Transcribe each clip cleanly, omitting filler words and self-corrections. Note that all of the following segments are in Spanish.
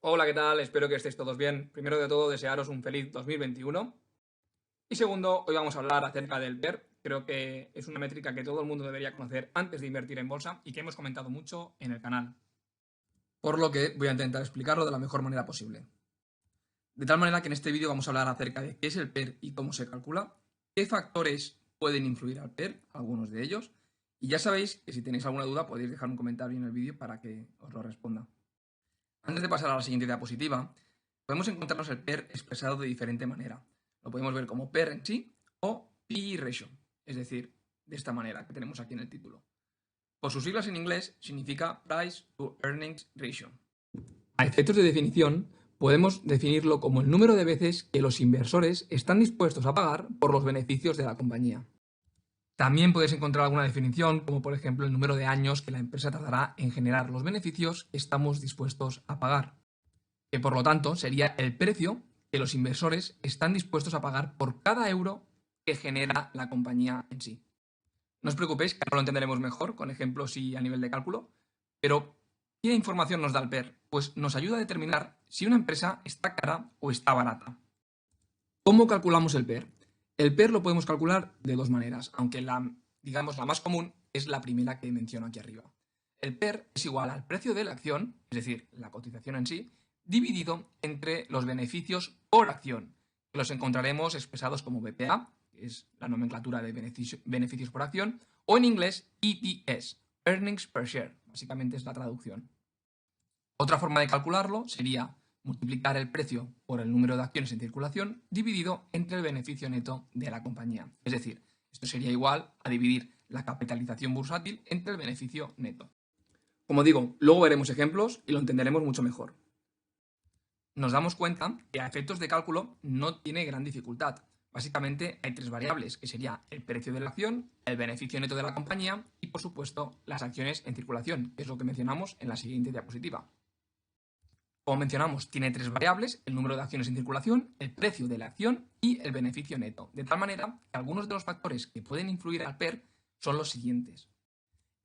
Hola, ¿qué tal? Espero que estéis todos bien. Primero de todo, desearos un feliz 2021. Y segundo, hoy vamos a hablar acerca del PER. Creo que es una métrica que todo el mundo debería conocer antes de invertir en bolsa y que hemos comentado mucho en el canal. Por lo que voy a intentar explicarlo de la mejor manera posible. De tal manera que en este vídeo vamos a hablar acerca de qué es el PER y cómo se calcula, qué factores pueden influir al PER, algunos de ellos, y ya sabéis que si tenéis alguna duda podéis dejar un comentario en el vídeo para que os lo responda. Antes de pasar a la siguiente diapositiva, podemos encontrarnos el PER expresado de diferente manera. Lo podemos ver como PER en sí o PE ratio, es decir, de esta manera que tenemos aquí en el título. Por sus siglas en inglés significa Price to Earnings Ratio. A efectos de definición, podemos definirlo como el número de veces que los inversores están dispuestos a pagar por los beneficios de la compañía. También puedes encontrar alguna definición, como por ejemplo el número de años que la empresa tardará en generar los beneficios que estamos dispuestos a pagar, que por lo tanto sería el precio que los inversores están dispuestos a pagar por cada euro que genera la compañía en sí. No os preocupéis, que ahora lo entenderemos mejor con ejemplos y a nivel de cálculo, pero ¿qué información nos da el PER? Pues nos ayuda a determinar si una empresa está cara o está barata. ¿Cómo calculamos el PER? El PER lo podemos calcular de dos maneras, aunque digamos, la más común es la primera que menciono aquí arriba. El PER es igual al precio de la acción, es decir, la cotización en sí, dividido entre los beneficios por acción, que los encontraremos expresados como BPA, que es la nomenclatura de beneficios por acción, o en inglés EPS, Earnings per Share, básicamente es la traducción. Otra forma de calcularlo sería multiplicar el precio por el número de acciones en circulación dividido entre el beneficio neto de la compañía. Es decir, esto sería igual a dividir la capitalización bursátil entre el beneficio neto. Como digo, luego veremos ejemplos y lo entenderemos mucho mejor. Nos damos cuenta que a efectos de cálculo no tiene gran dificultad. Básicamente hay tres variables, que sería el precio de la acción, el beneficio neto de la compañía y, por supuesto, las acciones en circulación, que es lo que mencionamos en la siguiente diapositiva. Como mencionamos, tiene tres variables: el número de acciones en circulación, el precio de la acción y el beneficio neto. De tal manera que algunos de los factores que pueden influir al PER son los siguientes.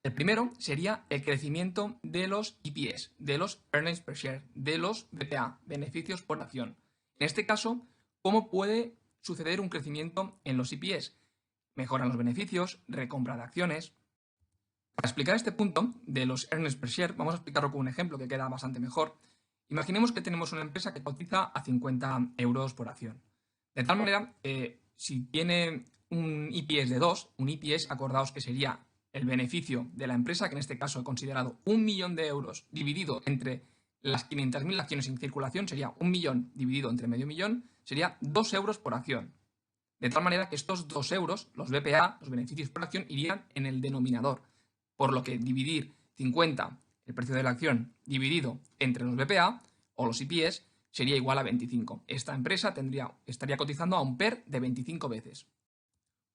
El primero sería el crecimiento de los EPS, de los Earnings per Share, de los BPA, beneficios por acción. En este caso, ¿cómo puede suceder un crecimiento en los EPS? Mejoran los beneficios, recompra de acciones. Para explicar este punto de los Earnings per Share, vamos a explicarlo con un ejemplo que queda bastante mejor. Imaginemos que tenemos una empresa que cotiza a 50 euros por acción. De tal manera que si tiene un EPS de 2, un EPS, acordaos que sería el beneficio de la empresa, que en este caso he considerado 1.000.000 de euros dividido entre las 500.000 acciones en circulación, sería 1.000.000 dividido entre medio millón, sería 2 euros por acción. De tal manera que estos 2 euros, los BPA, los beneficios por acción, irían en el denominador. Por lo que dividir 50, el precio de la acción, dividido entre los BPA o los EPS, sería igual a 25. Esta empresa estaría cotizando a un PER de 25 veces.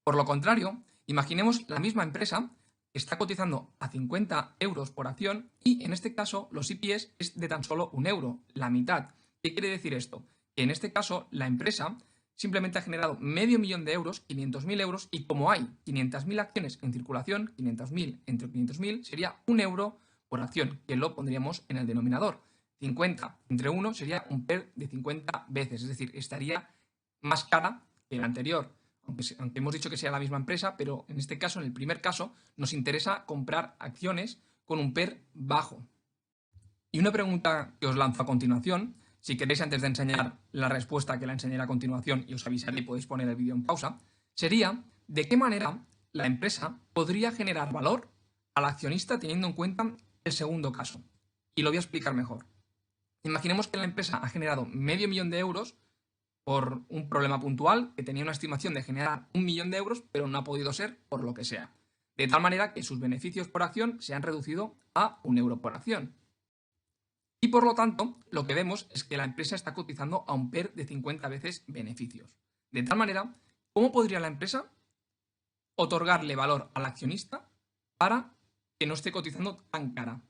Por lo contrario, imaginemos la misma empresa está cotizando a 50 euros por acción y en este caso los EPS es de tan solo 1 euro, la mitad. ¿Qué quiere decir esto? Que en este caso la empresa simplemente ha generado medio millón de euros, 500.000 euros, y como hay 500.000 acciones en circulación, 500.000 entre 500.000 sería 1 euro por acción, que lo pondríamos en el denominador. 50 entre 1 sería un PER de 50 veces, es decir, estaría más cara que la anterior. Aunque hemos dicho que sea la misma empresa, pero en este caso, en el primer caso, nos interesa comprar acciones con un PER bajo. Y una pregunta que os lanzo a continuación, si queréis antes de enseñar la respuesta que la enseñaré a continuación y os avisaré y podéis poner el vídeo en pausa, sería ¿de qué manera la empresa podría generar valor al accionista teniendo en cuenta el segundo caso? Y lo voy a explicar mejor. Imaginemos que la empresa ha generado medio millón de euros por un problema puntual, que tenía una estimación de generar 1.000.000 de euros, pero no ha podido ser por lo que sea. De tal manera que sus beneficios por acción se han reducido a 1 euro por acción. Y por lo tanto, lo que vemos es que la empresa está cotizando a un PER de 50 veces beneficios. De tal manera, ¿cómo podría la empresa otorgarle valor al accionista para que no esté cotizando tan cara?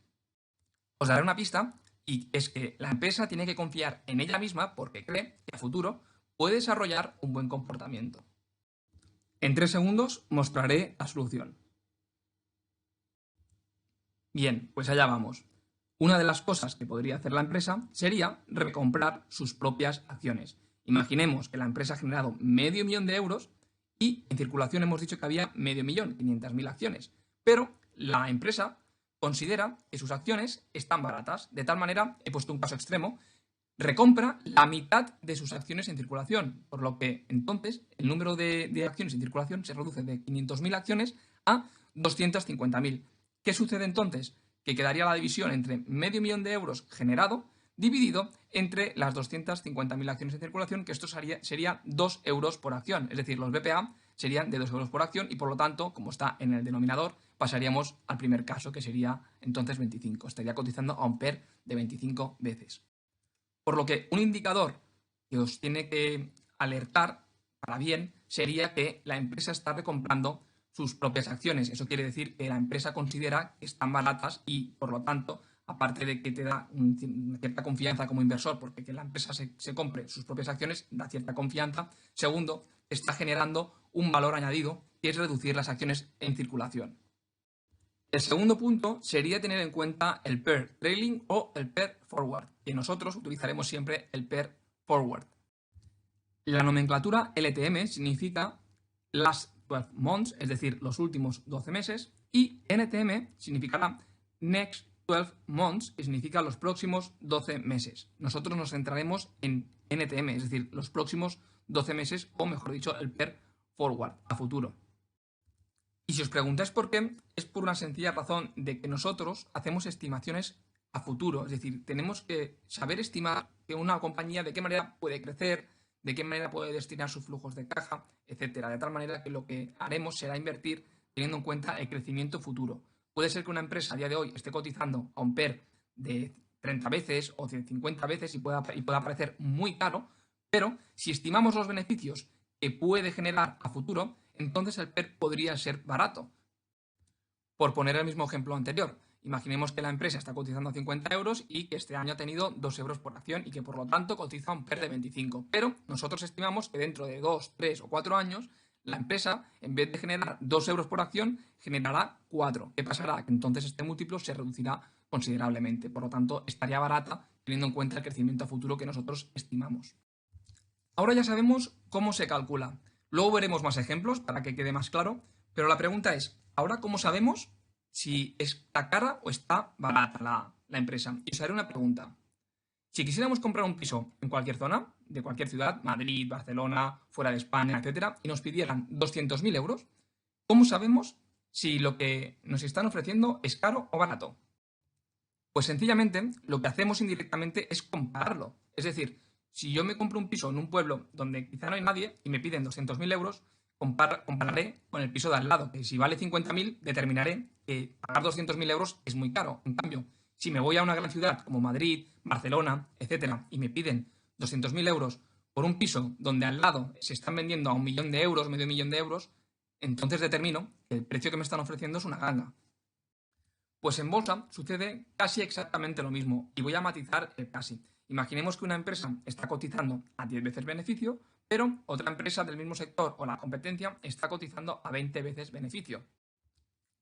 Os daré una pista, y es que la empresa tiene que confiar en ella misma porque cree que a futuro puede desarrollar un buen comportamiento. En 3 segundos mostraré la solución. Bien, pues allá vamos. Una de las cosas que podría hacer la empresa sería recomprar sus propias acciones. Imaginemos que la empresa ha generado medio millón de euros y en circulación hemos dicho que había medio millón, 500.000 acciones. Pero la empresa considera que sus acciones están baratas. De tal manera, he puesto un caso extremo, recompra la mitad de sus acciones en circulación, por lo que entonces el número de acciones en circulación se reduce de 500.000 acciones a 250.000. ¿Qué sucede entonces? Que quedaría la división entre medio millón de euros generado dividido entre las 250.000 acciones en circulación, que esto sería 2 euros por acción. Es decir, los BPA serían de 2 euros por acción y por lo tanto, como está en el denominador, pasaríamos al primer caso, que sería entonces 25. Estaría cotizando a un PER de 25 veces. Por lo que un indicador que os tiene que alertar para bien sería que la empresa está recomprando sus propias acciones. Eso quiere decir que la empresa considera que están baratas y, por lo tanto, aparte de que te da una cierta confianza como inversor, porque que la empresa se compre sus propias acciones da cierta confianza. Segundo, está generando un valor añadido, que es reducir las acciones en circulación. El segundo punto sería tener en cuenta el pair trailing o el pair forward, que nosotros utilizaremos siempre el pair forward. La nomenclatura LTM significa last 12 months, es decir, los últimos 12 meses, y NTM significará next 12 months, que significa los próximos 12 meses. Nosotros nos centraremos en NTM, es decir, los próximos 12 meses, o mejor dicho, el pair forward, a futuro. Y si os preguntáis por qué, es por una sencilla razón de que nosotros hacemos estimaciones a futuro. Es decir, tenemos que saber estimar que una compañía de qué manera puede crecer, de qué manera puede destinar sus flujos de caja, etcétera. De tal manera que lo que haremos será invertir teniendo en cuenta el crecimiento futuro. Puede ser que una empresa a día de hoy esté cotizando a un PER de 30 veces o de 50 veces y pueda parecer muy caro, pero si estimamos los beneficios que puede generar a futuro, entonces el PER podría ser barato. Por poner el mismo ejemplo anterior, imaginemos que la empresa está cotizando a 50 euros y que este año ha tenido 2 euros por acción y que por lo tanto cotiza un PER de 25. Pero nosotros estimamos que dentro de 2, 3 o 4 años la empresa, en vez de generar 2 euros por acción, generará 4. ¿Qué pasará? Que entonces este múltiplo se reducirá considerablemente. Por lo tanto, estaría barata teniendo en cuenta el crecimiento a futuro que nosotros estimamos. Ahora ya sabemos cómo se calcula. Luego veremos más ejemplos para que quede más claro, pero la pregunta es, ¿ahora cómo sabemos si está cara o está barata la empresa? Y os haré una pregunta. Si quisiéramos comprar un piso en cualquier zona, de cualquier ciudad, Madrid, Barcelona, fuera de España, etcétera, y nos pidieran 200.000 euros, ¿cómo sabemos si lo que nos están ofreciendo es caro o barato? Pues sencillamente lo que hacemos indirectamente es compararlo. Es decir, si yo me compro un piso en un pueblo donde quizá no hay nadie y me piden 200.000 euros, compararé con el piso de al lado, que si vale 50.000, determinaré que pagar 200.000 euros es muy caro. En cambio, si me voy a una gran ciudad como Madrid, Barcelona, etcétera, y me piden 200.000 euros por un piso donde al lado se están vendiendo a 1 millón de euros, medio millón de euros, entonces determino que el precio que me están ofreciendo es una ganga. Pues en bolsa sucede casi exactamente lo mismo y voy a matizar el casi. Imaginemos que una empresa está cotizando a 10 veces beneficio, pero otra empresa del mismo sector o la competencia está cotizando a 20 veces beneficio.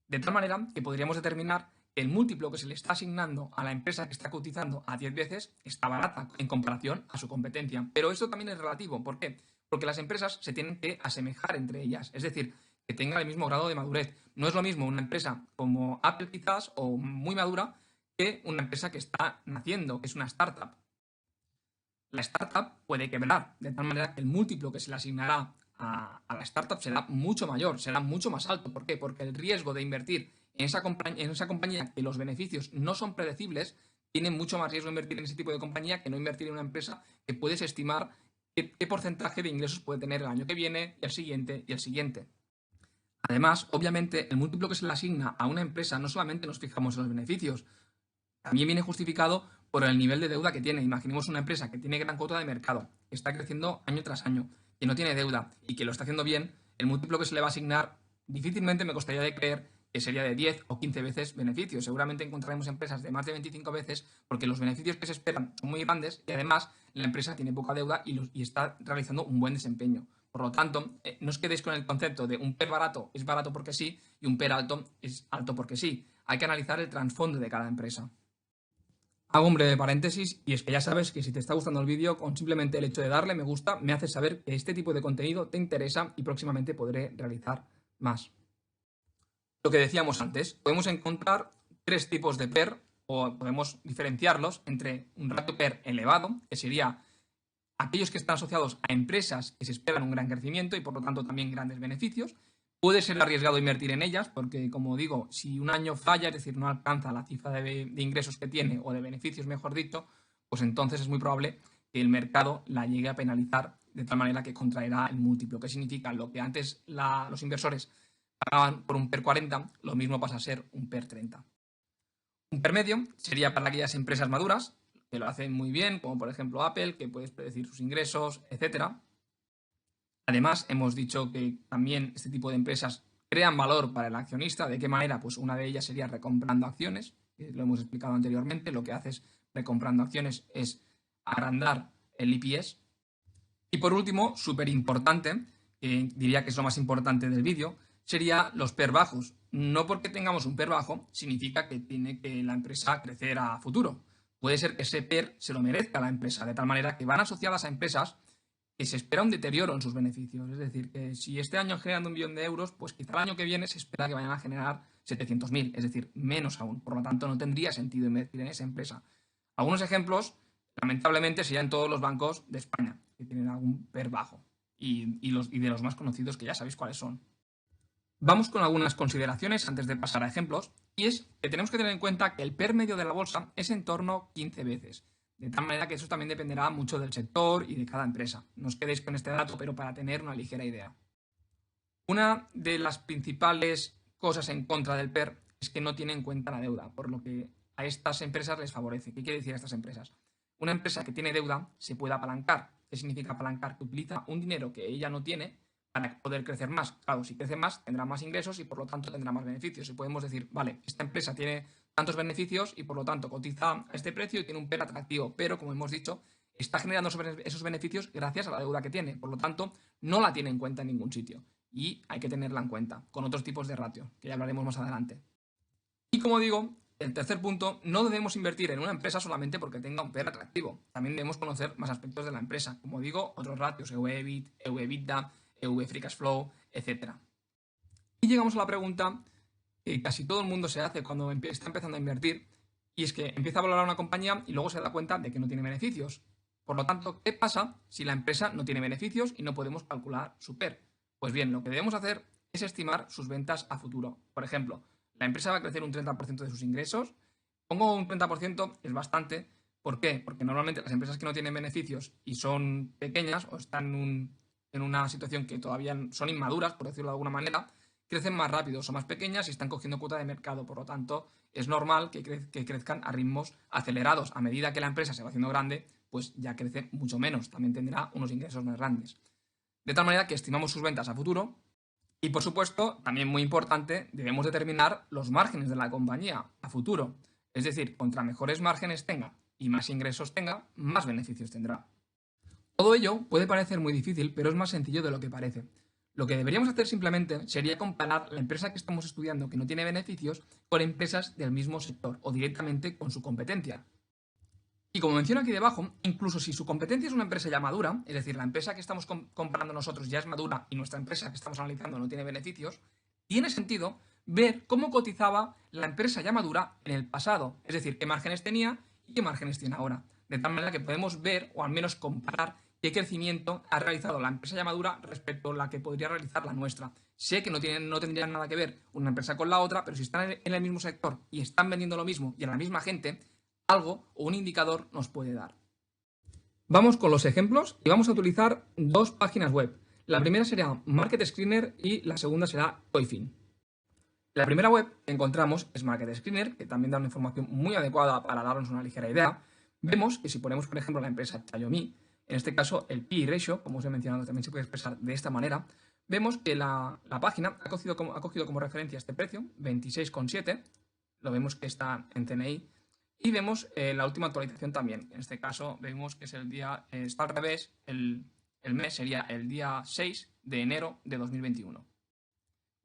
De tal manera que podríamos determinar que el múltiplo que se le está asignando a la empresa que está cotizando a 10 veces está barata en comparación a su competencia. Pero esto también es relativo. ¿Por qué? Porque las empresas se tienen que asemejar entre ellas. Es decir, que tenga el mismo grado de madurez. No es lo mismo una empresa como Apple quizás o muy madura que una empresa que está naciendo, que es una startup. La startup puede quebrar, de tal manera que el múltiplo que se le asignará a la startup será mucho mayor, será mucho más alto. ¿Por qué? Porque el riesgo de invertir en esa compañía que los beneficios no son predecibles, tiene mucho más riesgo de invertir en ese tipo de compañía que no invertir en una empresa que puedes estimar qué porcentaje de ingresos puede tener el año que viene, y el siguiente y el siguiente. Además, obviamente, el múltiplo que se le asigna a una empresa no solamente nos fijamos en los beneficios, también viene justificado por el nivel de deuda que tiene. Imaginemos una empresa que tiene gran cuota de mercado, que está creciendo año tras año, que no tiene deuda y que lo está haciendo bien, el múltiplo que se le va a asignar difícilmente me costaría de creer que sería de 10 o 15 veces beneficios. Seguramente encontraremos empresas de más de 25 veces porque los beneficios que se esperan son muy grandes y además la empresa tiene poca deuda y está realizando un buen desempeño. Por lo tanto, no os quedéis con el concepto de un PER barato es barato porque sí y un PER alto es alto porque sí. Hay que analizar el trasfondo de cada empresa. Hago un breve paréntesis y es que ya sabes que si te está gustando el vídeo, con simplemente el hecho de darle me gusta, me hace saber que este tipo de contenido te interesa y próximamente podré realizar más. Lo que decíamos antes, podemos encontrar tres tipos de PER o podemos diferenciarlos entre un ratio PER elevado, que sería aquellos que están asociados a empresas que se esperan un gran crecimiento y por lo tanto también grandes beneficios. Puede ser arriesgado invertir en ellas porque, como digo, si un año falla, es decir, no alcanza la cifra de ingresos que tiene o de beneficios, mejor dicho, pues entonces es muy probable que el mercado la llegue a penalizar de tal manera que contraerá el múltiplo. ¿Qué significa? Lo que antes los inversores pagaban por un PER 40, lo mismo pasa a ser un PER 30. Un PER medio sería para aquellas empresas maduras que lo hacen muy bien, como por ejemplo Apple, que puedes predecir sus ingresos, etcétera. Además, hemos dicho que también este tipo de empresas crean valor para el accionista. ¿De qué manera? Pues una de ellas sería recomprando acciones, que lo hemos explicado anteriormente. Lo que haces recomprando acciones es agrandar el EPS. Y por último, súper importante, que diría que es lo más importante del vídeo, sería los PER bajos. No porque tengamos un PER bajo significa que tiene que la empresa crecer a futuro. Puede ser que ese PER se lo merezca la empresa, de tal manera que van asociadas a empresas que se espera un deterioro en sus beneficios. Es decir, que si este año generan 1 millón de euros, pues quizá el año que viene se espera que vayan a generar 700.000, es decir, menos aún. Por lo tanto, no tendría sentido invertir en esa empresa. Algunos ejemplos, lamentablemente, serían todos los bancos de España, que tienen algún PER bajo, y de los más conocidos, que ya sabéis cuáles son. Vamos con algunas consideraciones antes de pasar a ejemplos, y es que tenemos que tener en cuenta que el PER medio de la bolsa es en torno a 15 veces. De tal manera que eso también dependerá mucho del sector y de cada empresa. No os quedéis con este dato, pero para tener una ligera idea. Una de las principales cosas en contra del PER es que no tiene en cuenta la deuda, por lo que a estas empresas les favorece. ¿Qué quiere decir a estas empresas? Una empresa que tiene deuda se puede apalancar. ¿Qué significa apalancar? Que utiliza un dinero que ella no tiene para poder crecer más. Claro, si crece más, tendrá más ingresos y por lo tanto tendrá más beneficios. Y podemos decir, vale, esta empresa tiene tantos beneficios y por lo tanto cotiza a este precio y tiene un PER atractivo, pero como hemos dicho, está generando esos beneficios gracias a la deuda que tiene. Por lo tanto, no la tiene en cuenta en ningún sitio y hay que tenerla en cuenta con otros tipos de ratio, que ya hablaremos más adelante. Y como digo, el tercer punto, no debemos invertir en una empresa solamente porque tenga un PER atractivo. También debemos conocer más aspectos de la empresa, como digo, otros ratios, EV/EBIT, EV/EBITDA, EV Free Cash Flow, etc. Y llegamos a la pregunta que casi todo el mundo se hace cuando está empezando a invertir, y es que empieza a valorar una compañía y luego se da cuenta de que no tiene beneficios. Por lo tanto, ¿qué pasa si la empresa no tiene beneficios y no podemos calcular su PER? Pues bien, lo que debemos hacer es estimar sus ventas a futuro. Por ejemplo, la empresa va a crecer un 30% de sus ingresos. Pongo un 30%, es bastante. ¿Por qué? Porque normalmente las empresas que no tienen beneficios y son pequeñas o están en una situación que todavía son inmaduras, por decirlo de alguna manera, crecen más rápido, son más pequeñas y están cogiendo cuota de mercado. Por lo tanto, es normal que crezcan a ritmos acelerados. A medida que la empresa se va haciendo grande, pues ya crece mucho menos. También tendrá unos ingresos más grandes. De tal manera que estimamos sus ventas a futuro y, por supuesto, también muy importante, debemos determinar los márgenes de la compañía a futuro. Es decir, contra mejores márgenes tenga y más ingresos tenga, más beneficios tendrá. Todo ello puede parecer muy difícil, pero es más sencillo de lo que parece. Lo que deberíamos hacer simplemente sería comparar la empresa que estamos estudiando que no tiene beneficios con empresas del mismo sector o directamente con su competencia. Y como menciono aquí debajo, incluso si su competencia es una empresa ya madura, es decir, la empresa que estamos comparando nosotros ya es madura y nuestra empresa que estamos analizando no tiene beneficios, tiene sentido ver cómo cotizaba la empresa ya madura en el pasado, es decir, qué márgenes tenía y qué márgenes tiene ahora. De tal manera que podemos ver o al menos comparar qué crecimiento ha realizado la empresa ya madura respecto a la que podría realizar la nuestra. Sé que no tendrían nada que ver una empresa con la otra, pero si están en el mismo sector y están vendiendo lo mismo y a la misma gente, algo o un indicador nos puede dar. Vamos con los ejemplos y vamos a utilizar dos páginas web. La primera será Market Screener y la segunda será Coifin. La primera web que encontramos es Market Screener, que también da una información muy adecuada para darnos una ligera idea. Vemos que si ponemos, por ejemplo, la empresa Xiaomi, en este caso el P/E ratio, como os he mencionado, también se puede expresar de esta manera, vemos que la página ha cogido como referencia este precio, 26,7, lo vemos que está en CNI, y vemos la última actualización también. En este caso vemos que es el día, está al revés, el mes sería el día 6 de enero de 2021.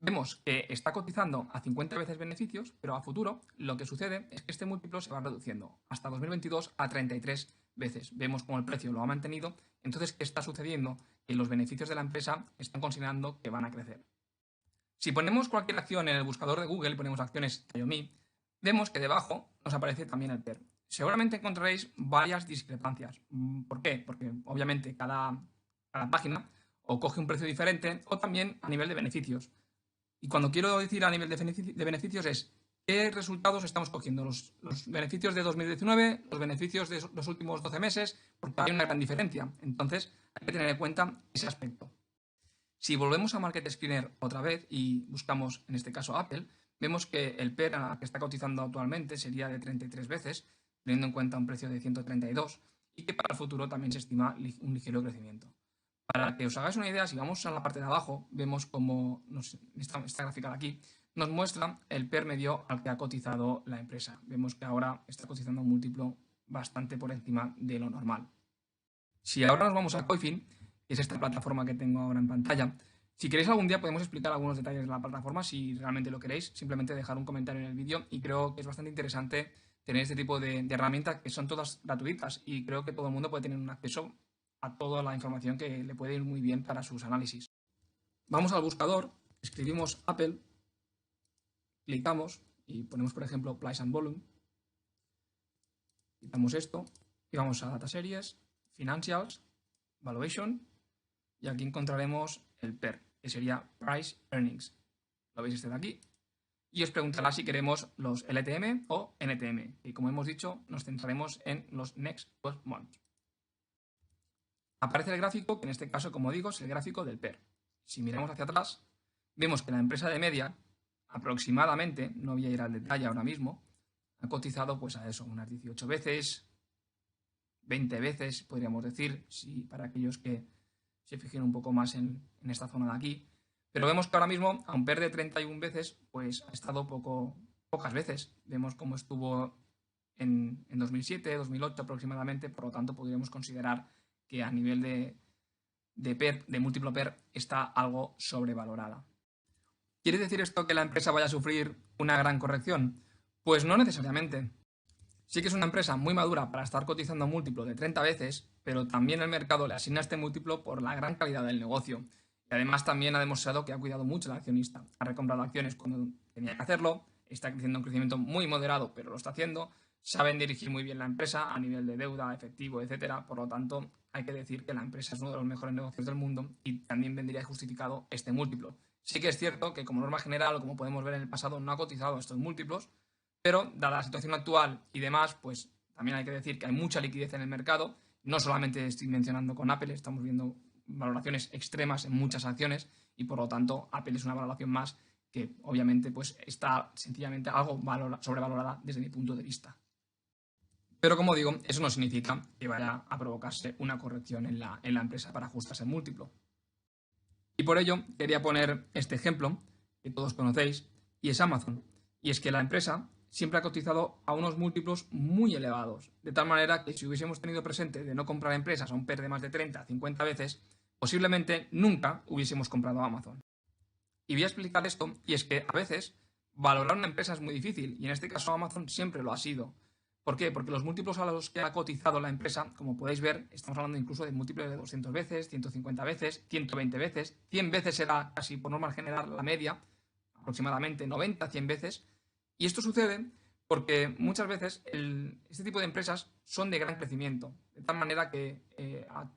Vemos que está cotizando a 50 veces beneficios, pero a futuro lo que sucede es que este múltiplo se va reduciendo hasta 2022 a 33 veces. Vemos cómo el precio lo ha mantenido. Entonces, ¿qué está sucediendo? Que los beneficios de la empresa están considerando que van a crecer. Si ponemos cualquier acción en el buscador de Google, ponemos acciones Xiaomi, vemos que debajo nos aparece también el PER. Seguramente encontraréis varias discrepancias. ¿Por qué? Porque obviamente cada página o coge un precio diferente o también a nivel de beneficios. Y cuando quiero decir a nivel de beneficios es qué resultados estamos cogiendo, los beneficios de 2019, los beneficios de los últimos 12 meses, porque hay una gran diferencia. Entonces hay que tener en cuenta ese aspecto. Si volvemos a Market Screener otra vez y buscamos en este caso Apple, vemos que el PER a la que está cotizando actualmente sería de 33 veces, teniendo en cuenta un precio de 132 y que para el futuro también se estima un ligero crecimiento. Para que os hagáis una idea, si vamos a la parte de abajo, vemos como esta gráfica de aquí nos muestra el PER medio al que ha cotizado la empresa. Vemos que ahora está cotizando un múltiplo bastante por encima de lo normal. Si ahora nos vamos a Coifin, que es esta plataforma que tengo ahora en pantalla, si queréis algún día podemos explicar algunos detalles de la plataforma, si realmente lo queréis, simplemente dejar un comentario en el vídeo y creo que es bastante interesante tener este tipo de herramientas que son todas gratuitas y creo que todo el mundo puede tener un acceso a toda la información que le puede ir muy bien para sus análisis. Vamos al buscador, escribimos Apple, clicamos y ponemos por ejemplo Price and Volume, quitamos esto y vamos a Data Series, Financials, Valuation y aquí encontraremos el PER, que sería Price Earnings. Lo veis este de aquí. Y os preguntará si queremos los LTM o NTM, y como hemos dicho, nos centraremos en los Next 12 Months. Aparece el gráfico, que en este caso, como digo, es el gráfico del PER. Si miramos hacia atrás, vemos que la empresa de media, aproximadamente, no voy a ir al detalle ahora mismo, ha cotizado pues a eso, unas 18 veces, 20 veces, podríamos decir, si para aquellos que se fijen un poco más en esta zona de aquí. Pero vemos que ahora mismo, a un PER de 31 veces, pues ha estado pocas veces. Vemos cómo estuvo en 2007, 2008 aproximadamente, por lo tanto podríamos considerar que a nivel de PER, de múltiplo PER, está algo sobrevalorada. ¿Quiere decir esto que la empresa vaya a sufrir una gran corrección? Pues no necesariamente. Sí que es una empresa muy madura para estar cotizando un múltiplo de 30 veces, pero también el mercado le asigna este múltiplo por la gran calidad del negocio. Y además también ha demostrado que ha cuidado mucho al accionista. Ha recomprado acciones cuando tenía que hacerlo, está creciendo un crecimiento muy moderado, pero lo está haciendo. Saben dirigir muy bien la empresa a nivel de deuda, efectivo, etcétera. Por lo tanto, hay que decir que la empresa es uno de los mejores negocios del mundo y también vendría justificado este múltiplo. Sí que es cierto que como norma general, o como podemos ver en el pasado, no ha cotizado estos múltiplos, pero dada la situación actual y demás, pues también hay que decir que hay mucha liquidez en el mercado. No solamente estoy mencionando con Apple, estamos viendo valoraciones extremas en muchas acciones y por lo tanto Apple es una valoración más que obviamente pues está sencillamente algo sobrevalorada desde mi punto de vista. Pero como digo, eso no significa que vaya a provocarse una corrección en la empresa para ajustarse el múltiplo. Y por ello quería poner este ejemplo que todos conocéis y es Amazon. Y es que la empresa siempre ha cotizado a unos múltiplos muy elevados, de tal manera que si hubiésemos tenido presente de no comprar empresas a un PER de más de 30, 50 veces, posiblemente nunca hubiésemos comprado Amazon. Y voy a explicar esto, y es que a veces valorar una empresa es muy difícil, y en este caso Amazon siempre lo ha sido. ¿Por qué? Porque los múltiplos a los que ha cotizado la empresa, como podéis ver, estamos hablando incluso de múltiplos de 200 veces, 150 veces, 120 veces, 100 veces será casi por norma general la media, aproximadamente 90, 100 veces, y esto sucede porque muchas veces este tipo de empresas son de gran crecimiento, de tal manera que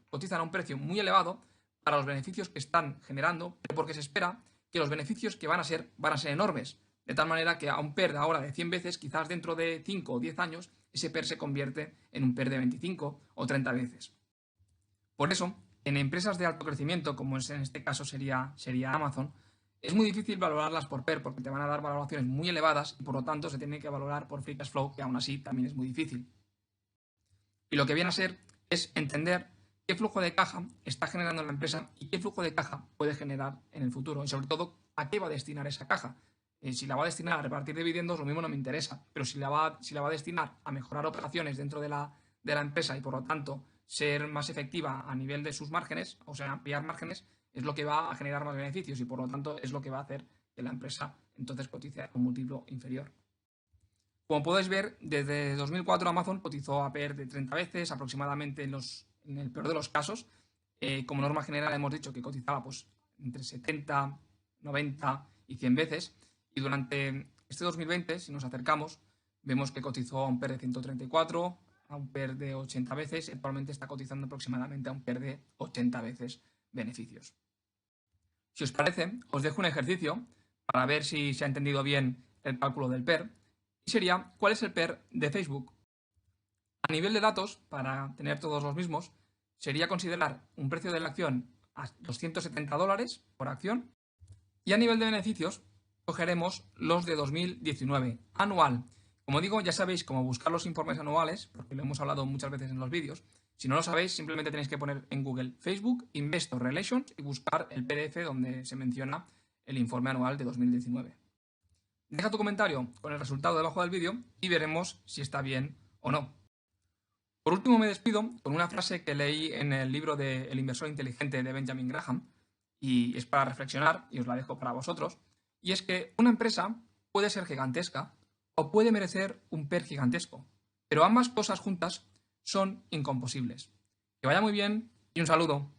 cotizan a un precio muy elevado para los beneficios que están generando, pero porque se espera que los beneficios que van a ser enormes, de tal manera que a un PER de ahora de 100 veces, quizás dentro de 5 o 10 años, ese PER se convierte en un PER de 25 o 30 veces. Por eso, en empresas de alto crecimiento, como en este caso sería Amazon, es muy difícil valorarlas por PER porque te van a dar valoraciones muy elevadas y por lo tanto se tiene que valorar por Free Cash Flow, que aún así también es muy difícil. Y lo que viene a ser es entender qué flujo de caja está generando la empresa y qué flujo de caja puede generar en el futuro y sobre todo a qué va a destinar esa caja. Si la va a destinar a repartir dividendos, lo mismo no me interesa, pero si la va a destinar a mejorar operaciones dentro de la empresa y por lo tanto ser más efectiva a nivel de sus márgenes, o sea, ampliar márgenes, es lo que va a generar más beneficios y por lo tanto es lo que va a hacer que la empresa entonces cotice a un múltiplo inferior. Como podéis ver, desde 2004 Amazon cotizó a PER de 30 veces aproximadamente en el peor de los casos. Como norma general hemos dicho que cotizaba pues, entre 70, 90 y 100 veces. Y durante este 2020, si nos acercamos, vemos que cotizó a un PER de 134, a un PER de 80 veces y actualmente está cotizando aproximadamente a un PER de 80 veces beneficios. Si os parece, os dejo un ejercicio para ver si se ha entendido bien el cálculo del PER. Y sería, ¿cuál es el PER de Facebook? A nivel de datos, para tener todos los mismos, sería considerar un precio de la acción a $270 por acción. Y a nivel de beneficios, cogeremos los de 2019, anual. Como digo, ya sabéis cómo buscar los informes anuales, porque lo hemos hablado muchas veces en los vídeos. Si no lo sabéis, simplemente tenéis que poner en Google Facebook Investor Relations y buscar el PDF donde se menciona el informe anual de 2019. Deja tu comentario con el resultado debajo del vídeo y veremos si está bien o no. Por último, me despido con una frase que leí en el libro de El inversor inteligente de Benjamin Graham, y es para reflexionar, y os la dejo para vosotros, y es que una empresa puede ser gigantesca o puede merecer un PER gigantesco, pero ambas cosas juntas son incomposibles. Que vaya muy bien y un saludo.